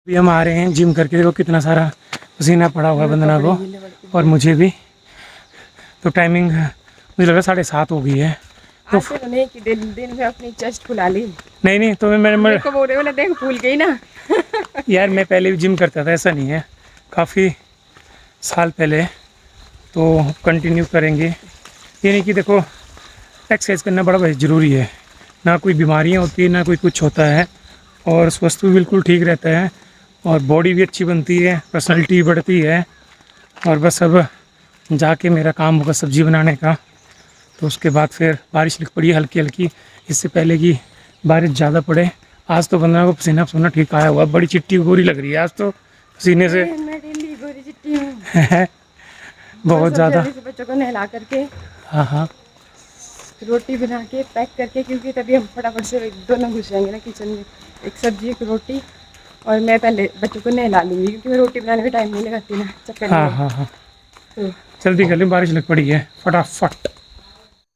अभी हम आ रहे हैं जिम करके, देखो कितना सारा पसीना पड़ा हुआ है वंदना को और मुझे भी। तो टाइमिंग मुझे लगा 7:30 हो गई है। तो नहीं कि दिन में अपनी चेस्ट फुला ली। नहीं तो मैं को बोल रहे हो ना, देख फूल गई ना। यार मैं पहले भी जिम करता था, ऐसा नहीं है, काफ़ी साल पहले। तो कंटिन्यू करेंगे। ये नहीं कि देखो एक्सरसाइज करना बड़ा ज़रूरी है, ना कोई बीमारियाँ होती है ना कोई कुछ होता है, और स्वास्थ्य भी बिल्कुल ठीक रहता है और बॉडी भी अच्छी बनती है, पर्सनालिटी बढ़ती है। और बस अब जाके मेरा काम होगा सब्ज़ी बनाने का। तो उसके बाद फिर बारिश लिख पड़ी हल्की हल्की, इससे पहले कि बारिश ज़्यादा पड़े। आज तो बंदा को पसीना पसीना ठीक आया हुआ, बड़ी चिट्टी गोरी लग रही है आज तो पसीने से। मैं डेली गोरी चिट्टी हूँ। बहुत ज़्यादा। बच्चों को नहला करके, हाँ रोटी बना के पैक करके, क्योंकि तभी हम फटाफट से दोनों घुस जाएंगे ना किचन में। एक सब्जी एक रोटी, और मैं पहले बच्चों को नहला लूँगी क्योंकि मैं रोटी बनाने में टाइम नहीं लगाती ना, चक्कर। हाँ तो जल्दी कर लें, बारिश लग पड़ी है फटाफट।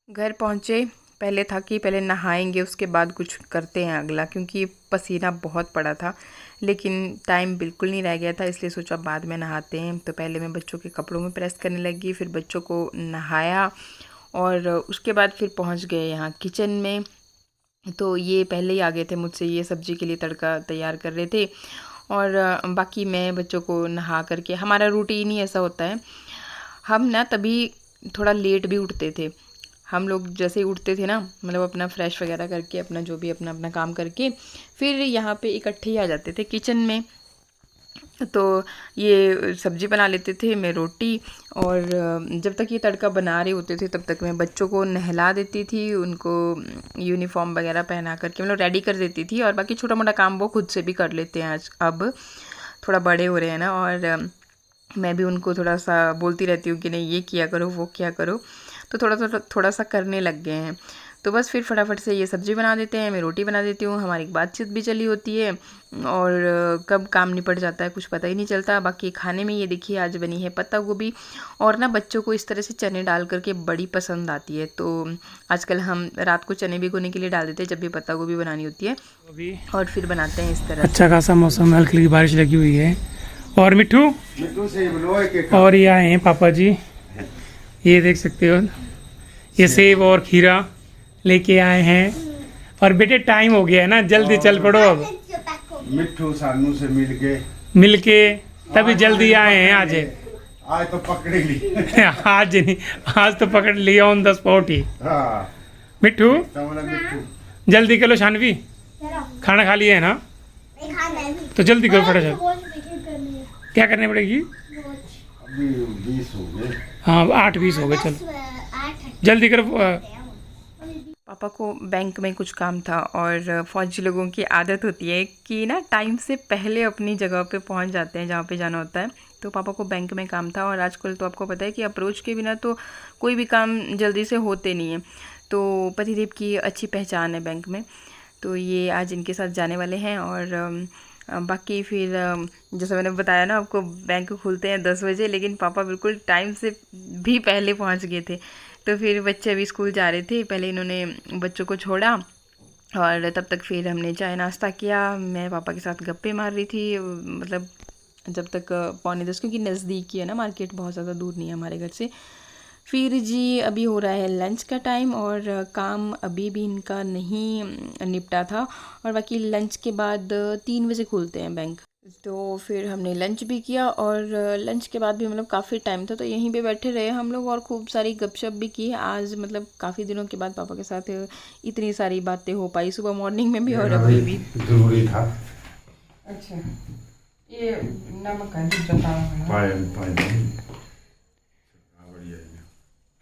घर पहुँचे, पहले था कि पहले नहाएंगे उसके बाद कुछ करते हैं अगला, क्योंकि पसीना बहुत पड़ा था। लेकिन टाइम बिल्कुल नहीं रह गया था, इसलिए सोचा बाद में नहाते हैं। तो पहले मैं बच्चों के कपड़ों में प्रेस करने लगी, फिर बच्चों को नहाया और उसके बाद फिर पहुंच गए यहाँ किचन में। तो ये पहले ही आ गए थे मुझसे, ये सब्ज़ी के लिए तड़का तैयार कर रहे थे। और बाकी मैं बच्चों को नहा करके, हमारा रूटीन ही ऐसा होता है। हम ना तभी थोड़ा लेट भी उठते थे। हम लोग जैसे ही उठते थे ना, मतलब अपना फ्रेश वगैरह करके, अपना जो भी अपना काम करके, फिर यहाँ पे इकट्ठे ही आ जाते थे किचन में। तो ये सब्ज़ी बना लेते थे, मैं रोटी। और जब तक ये तड़का बना रहे होते थे तब तक मैं बच्चों को नहला देती थी, उनको यूनिफॉर्म वगैरह पहना करके मतलब रेडी कर देती थी। और बाकी छोटा मोटा काम वो खुद से भी कर लेते हैं आज, अब थोड़ा बड़े हो रहे हैं ना। और मैं भी उनको थोड़ा सा बोलती रहती हूँ कि नहीं ये किया करो वो किया करो, तो थोड़ा सा करने लग गए हैं। तो बस फिर फटाफट से ये सब्ज़ी बना देते हैं, मैं रोटी बना देती हूँ, हमारी बातचीत भी चली होती है और कब काम निपट जाता है कुछ पता ही नहीं चलता। बाकी खाने में ये देखिए आज बनी है पत्ता गोभी, और ना बच्चों को इस तरह से चने डाल करके बड़ी पसंद आती है। तो आजकल हम रात को चने भिगोने के लिए डाल देते हैं जब भी पत्ता गोभी बनानी होती है, और फिर बनाते हैं इस तरह। अच्छा खासा मौसम, हल्की हल्की बारिश लगी हुई है। और मिट्टू और ये आए हैं पापा जी, ये देख सकते हो, ये सेब और खीरा लेके आए हैं। और बेटे टाइम हो गया है ना, जल्दी चल पड़ो अब। मिट्टू सानू से मिलके तभी जल्दी आए हैं। आज तो पकड़ ली। आज नहीं, आज तो पकड़ लिया ऑन द स्पॉट ही। मिट्टू जल्दी करो, शानवी खाना खा लिया है ना, तो जल्दी करो फटाफट। क्या करने पड़ेगी? अभी 20 हो गए। हाँ 8-20 हो गए, चलो जल्दी करो। पापा को बैंक में कुछ काम था, और फौजी लोगों की आदत होती है कि ना टाइम से पहले अपनी जगह पे पहुंच जाते हैं जहाँ पे जाना होता है। तो पापा को बैंक में काम था, और आजकल तो आपको पता है कि अप्रोच के बिना तो कोई भी काम जल्दी से होते नहीं है। तो पतिदेव की अच्छी पहचान है बैंक में, तो ये आज इनके साथ जाने वाले हैं। और बाकी फिर जैसे मैंने बताया ना आपको, बैंक खुलते हैं 10 बजे, लेकिन पापा बिल्कुल टाइम से भी पहले पहुंच गए थे। तो फिर बच्चे अभी स्कूल जा रहे थे, पहले इन्होंने बच्चों को छोड़ा और तब तक फिर हमने चाय नाश्ता किया। मैं पापा के साथ गप्पे मार रही थी, मतलब जब तक 9:45, क्योंकि नज़दीक ही है ना मार्केट, बहुत ज़्यादा दूर नहीं है हमारे घर से। फिर जी अभी हो रहा है लंच का टाइम, और काम अभी भी इनका नहीं निपटा था। और बाकी लंच के बाद 3 बजे खुलते हैं बैंक। तो फिर हमने लंच भी किया, और लंच के बाद भी मतलब काफ़ी टाइम था तो यहीं पे बैठे रहे हम लोग, और खूब सारी गपशप भी की आज। मतलब काफ़ी दिनों के बाद पापा के साथ इतनी सारी बातें हो पाई, सुबह मॉर्निंग में भी और अभी भी। जरूरी था। अच्छा ये नमक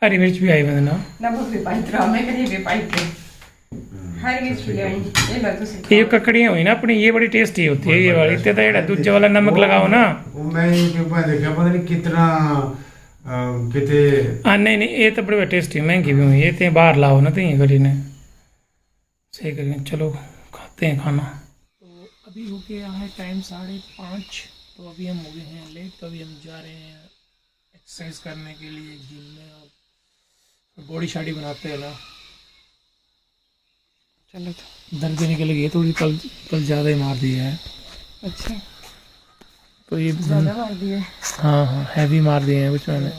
हरी मिर्च भी आई बंदना, नमक भी पाई तो मैं कहीं भी पाई थे, हरी मिर्च भी आई ये लो तो। ये ककड़ियाँ हुई ना अपनी, ये बड़ी टेस्टी होती है ये वाली। तो ये दूसरे वाला नमक लगाओ ना, मैं यूट्यूब पर देखा, पता नहीं कितना कितने। नहीं ये तो बड़ी टेस्टी, महंगी भी हुई, ये तो बाहर लाओ ना, तो ये करी ने सही करिए। चलो खाते हैं खाना। तो अभी हो गया है टाइम 5:30, तो अभी हम हो गए हैं लेट। तो अभी हम जा रहे हैं एक्सरसाइज करने के लिए जिम में, और बॉडी शाडी बनाते हैं ना। चलो तो दर्द निकल गई थोड़ी, कल ज़्यादा ही मार दिया है। अच्छा तो ये ज़्यादा मार दिए। हाँ हाँ हैवी मार दिए हैं कुछ मैंने।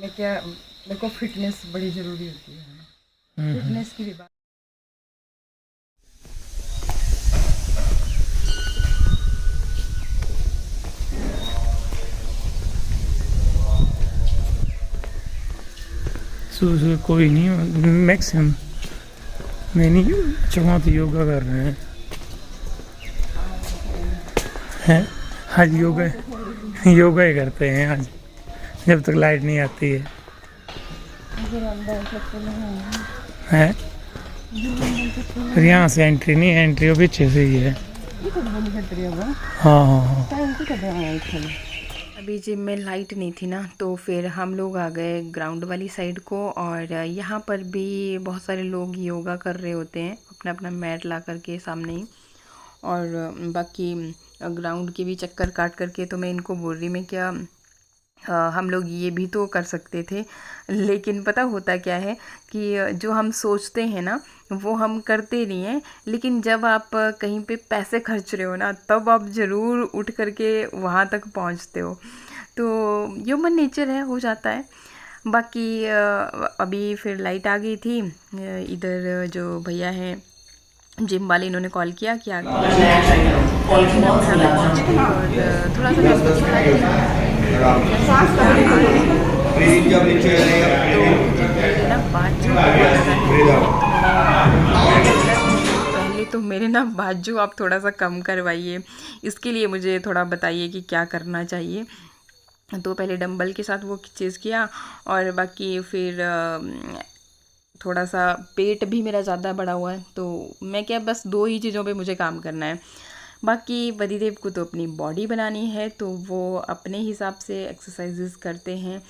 लेकिन देखो फिटनेस बड़ी ज़रूरी होती है, फिटनेस की भी बात। सुबह सुबह कोई नहीं, मैक्सिमम मैं नहीं जगह तो योगा कर रहे हैं आज योगा ही करते हैं आज, जब तक लाइट नहीं आती है। फिर यहाँ से एंट्री नहीं है, एंट्री वो पीछे से ही है। हाँ हाँ हाँ। अभी जिम में लाइट नहीं थी ना, तो फिर हम लोग आ गए ग्राउंड वाली साइड को। और यहाँ पर भी बहुत सारे लोग योगा कर रहे होते हैं अपना अपना मैट ला करके सामने ही। और बाकी ग्राउंड के भी चक्कर काट करके, तो मैं इनको बोल रही मैं क्या हम लोग ये भी तो कर सकते थे। लेकिन पता होता क्या है कि जो हम सोचते हैं ना वो हम करते नहीं हैं, लेकिन जब आप कहीं पे पैसे खर्च रहे हो ना तब आप ज़रूर उठ करके वहाँ तक पहुँचते हो। तो ह्यूमन नेचर है, हो जाता है। बाकी अभी फिर लाइट आ गई थी। इधर जो भैया हैं जिम वाले, इन्होंने कॉल किया कि आगे और थोड़ा पहले तो मेरे ना बाजू आप थोड़ा सा कम करवाइए, इसके लिए मुझे थोड़ा बताइए कि क्या करना चाहिए। तो पहले डंबल के साथ वो चीज़ किया, और बाकी फिर थोड़ा सा पेट भी मेरा ज़्यादा बढ़ा हुआ है, तो मैं क्या बस 2 ही चीज़ों पे मुझे काम करना है। बाकी बदीदेव को तो अपनी बॉडी बनानी है, तो वो अपने हिसाब से एक्सरसाइजेस करते हैं।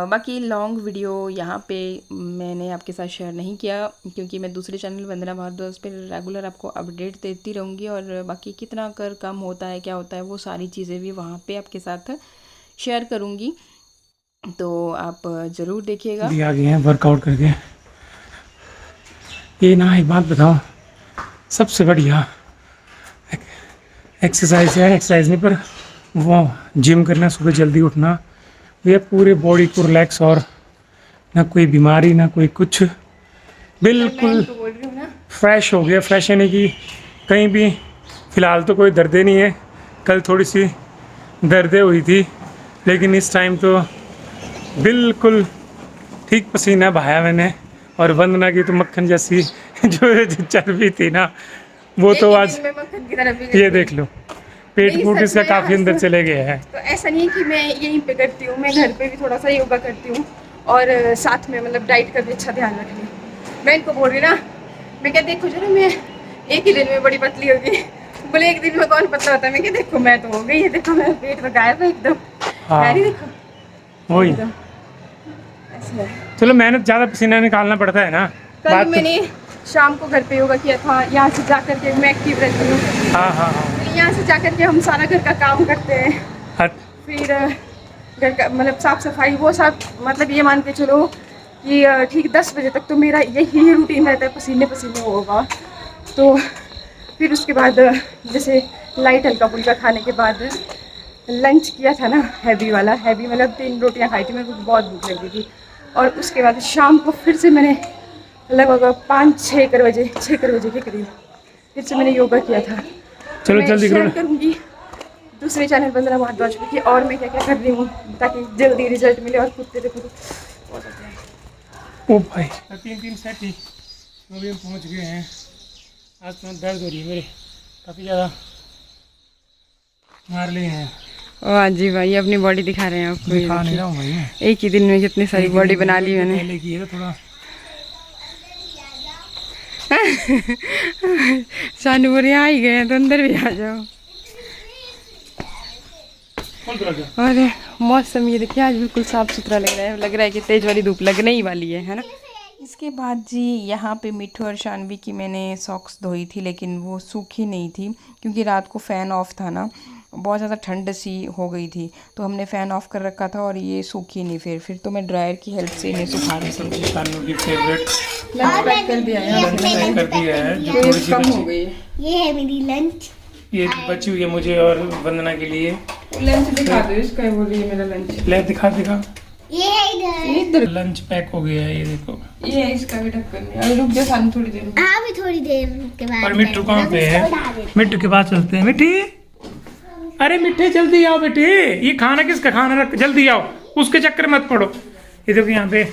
बाकी लॉन्ग वीडियो यहाँ पे मैंने आपके साथ शेयर नहीं किया, क्योंकि मैं दूसरे चैनल वंदना भारद्वाज पे रेगुलर आपको अपडेट देती रहूँगी। और बाकी कितना कर कम होता है, क्या होता है, वो सारी चीज़ें भी वहाँ पे आपके साथ शेयर करूँगी, तो आप ज़रूर देखिएगा। आ गए हैं वर्कआउट करके। ये ना एक बात बताओ, सबसे बढ़िया एक्सरसाइज है, एक्सरसाइज नहीं पर वो जिम करना, सुबह जल्दी उठना, ये पूरे बॉडी को रिलैक्स, और ना कोई बीमारी ना कोई कुछ, बिल्कुल फ्रेश हो गया। फ्रेश यानी कि कहीं भी फ़िलहाल तो कोई दर्दें नहीं है, कल थोड़ी सी दर्दें हुई थी, लेकिन इस टाइम तो बिल्कुल ठीक पसीना बहाया मैंने। और वंदना की तो मक्खन जैसी जो चर्बी थी ना, वो तो आज ये देख लो, पेट फूट इसका काफ़ी अंदर चले गया है। तो ऐसा नहीं है कि मैं यहीं पे करती हूँ, मैं घर पे भी थोड़ा सा योगा करती हूँ, और साथ में मतलब डाइट का भी अच्छा ध्यान रखती हूँ। मैं इनको बोल रही ना, मैं क्या देखो जो ना मैं एक ही दिन में बड़ी पतली होगी। बोले एक दिन में कौन पतला होता है? मैं क्या देखो मैं तो हो गई है, देखो मेरा पेट में गायब है एकदम। हाँ देखो वही, चलो मेहनत ज़्यादा पसीना निकालना पड़ता है ना। कल मैंने शाम को घर पे योगा किया था, यहाँ से जा करके मैं एक्टिव रहती हूँ। हाँ हाँ हाँ। यहाँ से जा करके हम सारा घर का काम करते हैं, फिर घर का मतलब साफ सफाई वो सब, मतलब ये मान के चलो कि ठीक 10 बजे तक तो मेरा यही रूटीन रहता है, पसीने पसीने होगा। तो फिर उसके बाद जैसे लाइट हल्का फुल्का खाने के बाद लंच किया था ना हैवी वाला, हैवी मतलब 3 रोटियां खाई थी, मेरे को बहुत भूख लगी थी। और उसके बाद शाम को फिर से मैंने लगभग 5-6 बजे के करीब फिर से मैंने योगा किया था। चलो जल्दी शेयर करूँगी दूसरे चैनल वंदना भारद्वाज पे कि और मैं क्या क्या कर रही हूँ, ताकि जल्दी रिजल्ट मिले। और खुद देखो ओ भाई 3 सेट ही तो भी हम पहुँच गए हैं। आज तो दर्द हो रही है मेरे काफ़ी ज़्यादा, मार लिए हैं। हाँ जी भाई अपनी बॉडी दिखा रहे हैं आपको। दिखा नहीं रहा हूँ भाई, एक ही दिन में कितनी सारी बॉडी बना ली मैंने। पहले की है थोड़ा शानू बोल आ ही गए तो अंदर भी आ जाओ। और मौसम ये देखिए आज बिल्कुल साफ़ सुथरा लग रहा है कि तेज़ वाली धूप लगने ही वाली है ना। इसके बाद जी यहाँ पे मिठू और शानवी की मैंने सॉक्स धोई थी, लेकिन वो सूखी नहीं थी क्योंकि रात को फ़ैन ऑफ था ना, बहुत ज़्यादा ठंड सी हो गई थी, तो हमने फ़ैन ऑफ कर रखा था और ये सूखी नहीं। फिर तो मैं ड्रायर की हेल्प से इन्हें सुखा रही थी। शानू की फेवरेट लंच पैक कर दिया है, कर दिया है जो थोड़ी सी कम हो गई। ये है मेरी लंच, ये बची हुई है मुझे और वंदना के लिए। लंच दिखा दो इसका, बोल रही है मेरा लंच। ले दिखा दिखा, ये है इधर। इधर लंच पैक हो गया है, ये देखो। ये है इसका भी ढक्कन। अरे रुक जा सानू थोड़ी देर। हाँ भी थोड़ी देर के बाद। और मिट्टू कहाँ पे है? मिट्टू के पास चलते हैं। मिट्टी, अरे मिट्टी जल्दी आओ बेटी, ये खाना किसका? खाना रख, जल्दी आओ, उसके चक्कर मत पड़ो। ये देखो यहाँ पे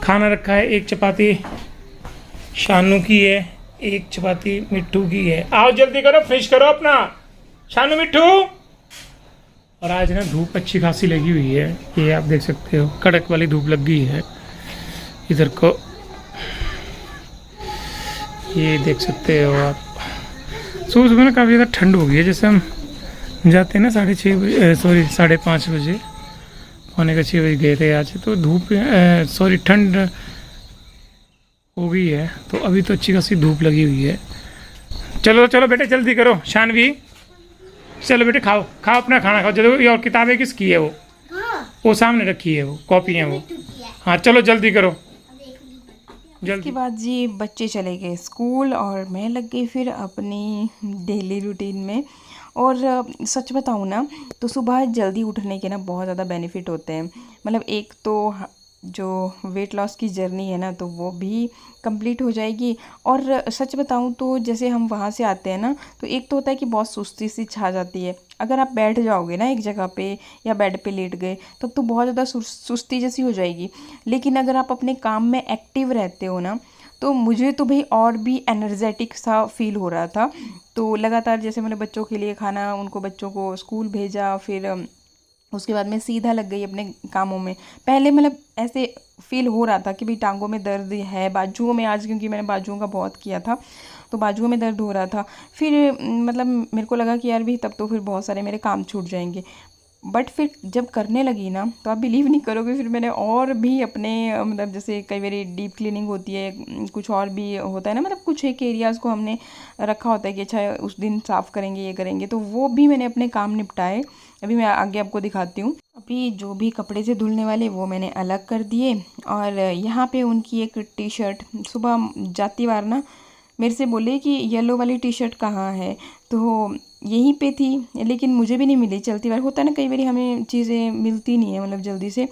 खाना रखा है, एक चपाती शानू की है, एक चपाती मिट्टू की है। आओ जल्दी करो, फिनिश करो अपना शानू मिट्टू। और आज ना धूप अच्छी खासी लगी हुई है, ये आप देख सकते हो, कड़क वाली धूप लग गई है इधर को, ये देख सकते हो आप। सुबह सुबह ना काफ़ी ज़्यादा ठंड हो गई है, जैसे हम जाते हैं ना 6:30 बजे, सॉरी 5:30 बजे, 5:45 बजे गए थे आज, तो धूप सॉरी ठंड हो गई है, तो अभी तो अच्छी खासी धूप लगी हुई है। चलो चलो बेटे जल्दी करो शानवी, चलो बेटे खाओ खाओ अपना खाना खाओ जल्दी। और किताबें किसकी है? वो सामने रखी है, वो कॉपी है वो। हाँ चलो जल्दी करो उसके जल्दी। बाद जी बच्चे चले गए स्कूल और मैं लग गई फिर अपनी डेली रूटीन में। और सच बताऊँ ना तो सुबह जल्दी उठने के ना बहुत ज़्यादा बेनिफिट होते हैं। मतलब एक तो जो वेट लॉस की जर्नी है ना तो वो भी कंप्लीट हो जाएगी। और सच बताऊँ तो जैसे हम वहाँ से आते हैं ना तो एक तो होता है कि बहुत सुस्ती सी छा जाती है। अगर आप बैठ जाओगे ना एक जगह पे या बेड पे लेट गए तब तो बहुत ज़्यादा सुस्ती जैसी हो जाएगी। लेकिन अगर आप अपने काम में एक्टिव रहते हो ना तो मुझे तो भाई और भी एनर्जेटिक सा फील हो रहा था। तो लगातार जैसे मैंने बच्चों के लिए खाना, उनको बच्चों को स्कूल भेजा, फिर उसके बाद मैं सीधा लग गई अपने कामों में। पहले मतलब ऐसे फील हो रहा था कि भाई टांगों में दर्द है, बाजुओं में, आज क्योंकि मैंने बाजुओं का बहुत किया था तो बाजुओं में दर्द हो रहा था। फिर मतलब मेरे को लगा कि यार भी तब तो फिर बहुत सारे मेरे काम छूट जाएंगे। बट फिर जब करने लगी ना तो आप बिलीव नहीं करोगे, फिर मैंने और भी अपने मतलब जैसे कई बार डीप क्लीनिंग होती है, कुछ और भी होता है ना, मतलब कुछ एक एरियाज़ को हमने रखा होता है कि अच्छा उस दिन साफ़ करेंगे, ये करेंगे, तो वो भी मैंने अपने काम निपटाए। अभी मैं आगे आपको दिखाती हूँ। अभी जो भी कपड़े से धुलने वाले वो मैंने अलग कर दिए। और यहाँ पे उनकी एक टी शर्ट सुबह जाती बार ना मेरे से बोले कि येलो वाली टी शर्ट कहाँ है, तो यहीं पे थी लेकिन मुझे भी नहीं मिली। चलती बार होता है ना कई बार हमें चीज़ें मिलती नहीं है मतलब जल्दी से,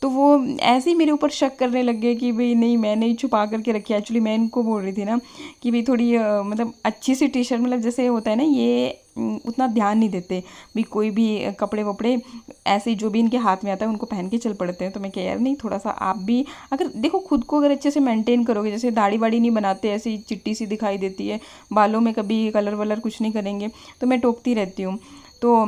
तो वो ऐसे ही मेरे ऊपर शक करने लग गए कि भाई नहीं मैंने ही छुपा करके रखी है। एक्चुअली मैं इनको बोल रही थी ना कि भाई थोड़ी मतलब अच्छी सी टी शर्ट, मतलब जैसे होता है ना ये उतना ध्यान नहीं देते भाई कोई भी कपड़े वपड़े ऐसे जो भी इनके हाथ में आता है उनको पहन के चल पड़ते हैं। तो मैं कह यार नहीं, थोड़ा सा आप भी अगर देखो खुद को अगर अच्छे से मेंटेन करोगे, जैसे दाढ़ी वाड़ी नहीं बनाते, ऐसी चिट्टी सी दिखाई देती है, बालों में कभी कलर वलर कुछ नहीं करेंगे, तो मैं टोकती रहती हूँ। तो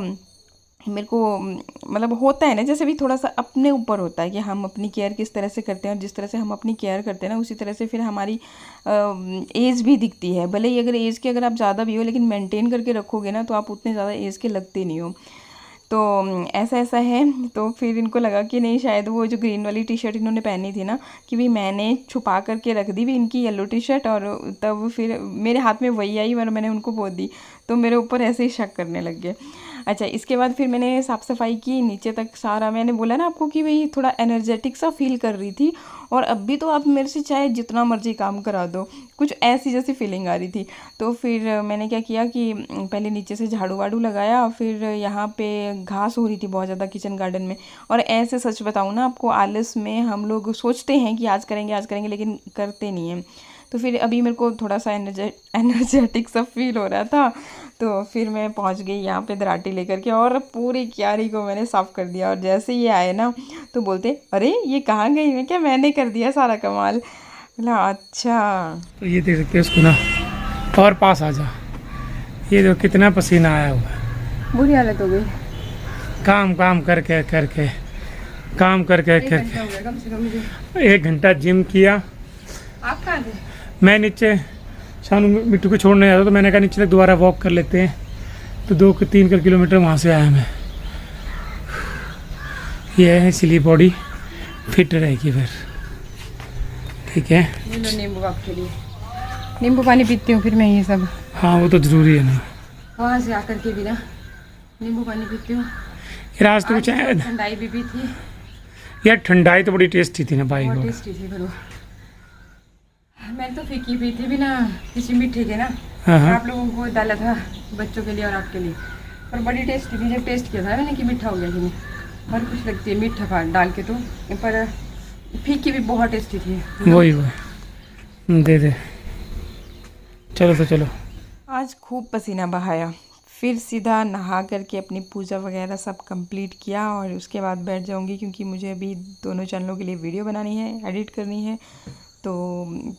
मेरे को मतलब होता है ना जैसे भी थोड़ा सा अपने ऊपर होता है कि हम अपनी केयर किस तरह से करते हैं, और जिस तरह से हम अपनी केयर करते हैं ना उसी तरह से फिर हमारी एज भी दिखती है। भले ही अगर एज के अगर आप ज़्यादा भी हो लेकिन मेंटेन करके रखोगे ना तो आप उतने ज़्यादा एज के लगते नहीं हो। तो ऐसा है। तो फिर इनको लगा कि नहीं शायद वो जो ग्रीन वाली टी शर्ट इन्होंने पहनी थी ना कि भी मैंने छुपा करके रख दी भी इनकी येलो टी शर्ट, और तब फिर मेरे हाथ में वही आई और मैंने उनको बोल दी, तो मेरे ऊपर ऐसे ही शक करने लग गए। अच्छा, इसके बाद फिर मैंने साफ़ सफाई की नीचे तक सारा। मैंने बोला ना आपको कि भाई थोड़ा एनर्जेटिक सा फील कर रही थी, और अब भी तो आप मेरे से चाहे जितना मर्जी काम करा दो, कुछ ऐसी जैसी फीलिंग आ रही थी। तो फिर मैंने क्या किया कि पहले नीचे से झाड़ू वाड़ू लगाया, फिर यहाँ पे घास हो रही थी बहुत ज़्यादा किचन गार्डन में। और ऐसे सच बताऊँ ना आपको, आलस में हम लोग सोचते हैं कि आज करेंगे लेकिन करते नहीं हैं। तो फिर अभी मेरे को थोड़ा सा एनर्जेटिक सा फील हो रहा था, तो फिर मैं पहुंच गई यहाँ पे दराटी लेकर के, और पूरी क्यारी को मैंने साफ़ कर दिया। और जैसे ये आए ना तो बोलते अरे ये कहाँ गई? मैं क्या मैंने कर दिया सारा कमाल। बोला अच्छा। तो ये देख सकते हो इसको ना, और पास आ जा, ये जो कितना पसीना आया हुआ है, बुरी हालत हो गई। काम करके काम करके कम से कम मुझे। 1 घंटा जिम किया। आप कहाँ थे? मैं नीचे शानू मिट्टू को छोड़ने आया था, तो मैंने कहा नीचे तक दोबारा वॉक कर लेते हैं, तो 2-3 किलोमीटर वहाँ से आया मैं। ये है, इसलिए बॉडी फिट रहेगी फिर। ठीक है, ये लो नींबू आपके लिए, नींबू पानी पीती हूँ फिर मैं ये सब। हाँ वो तो ज़रूरी है ना, वहाँ से आकर के भी ना नींबू पानी पीती हूँ। फिर आज तो कुछ ठंडाई भी पी थी यार, ठंडाई तो बड़ी टेस्टी थी ना भाई। बहुत टेस्टी थी। करो मैं तो फीकी पी थी बिना किसी मीठे के ना। हाँ। आप लोगों को डाला था बच्चों के लिए और आपके लिए, पर बड़ी टेस्टी थी। जब टेस्ट किया था मैंने कि मीठा हो गया कि नहीं, हर कुछ लगती है मीठा खा डाल के तो, पर फीकी भी बहुत टेस्टी थी। वही दे दे। चलो तो चलो। आज खूब पसीना बहाया, फिर सीधा नहा करके अपनी पूजा वगैरह सब कंप्लीट किया और उसके बाद बैठ जाऊंगी, क्योंकि मुझे अभी दोनों चैनलों के लिए वीडियो बनानी है, एडिट करनी है। तो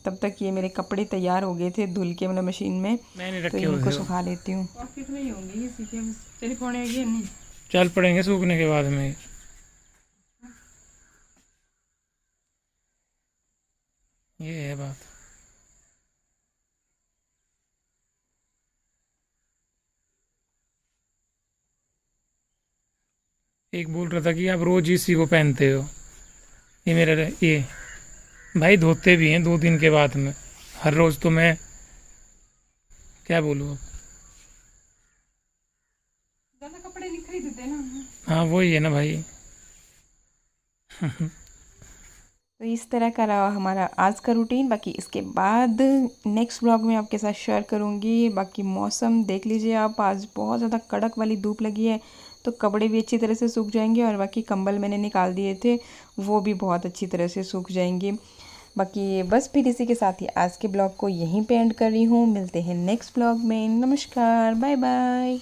तब तक ये मेरे कपड़े तैयार हो गए थे धुल के, मतलब मशीन में, तो इनको सुखा लेती हूँ। चल पड़ेंगे सूखने के बाद में। ये है बात। एक बोल रहा था कि आप रोज इसी को पहनते हो। ये मेरा ये भाई धोते भी हैं 2 दिन के बाद में, हर रोज तो मैं क्या बोलूँ अब। ज़्यादा कपड़े नहीं खरीदते ना। हाँ वही है ना भाई। तो इस तरह का रहा हमारा आज का रूटीन। बाकी इसके बाद नेक्स्ट ब्लॉग में आपके साथ शेयर करूँगी। बाकी मौसम देख लीजिए आप, आज बहुत ज़्यादा कड़क वाली धूप लगी है, तो कपड़े भी अच्छी तरह से सूख जाएंगे और बाकी कंबल मैंने निकाल दिए थे वो भी बहुत अच्छी तरह से सूख जाएंगे। बाकी बस फिर इसी के साथ ही आज के ब्लॉग को यहीं पे एंड कर रही हूँ। मिलते हैं नेक्स्ट ब्लॉग में। नमस्कार, बाय बाय।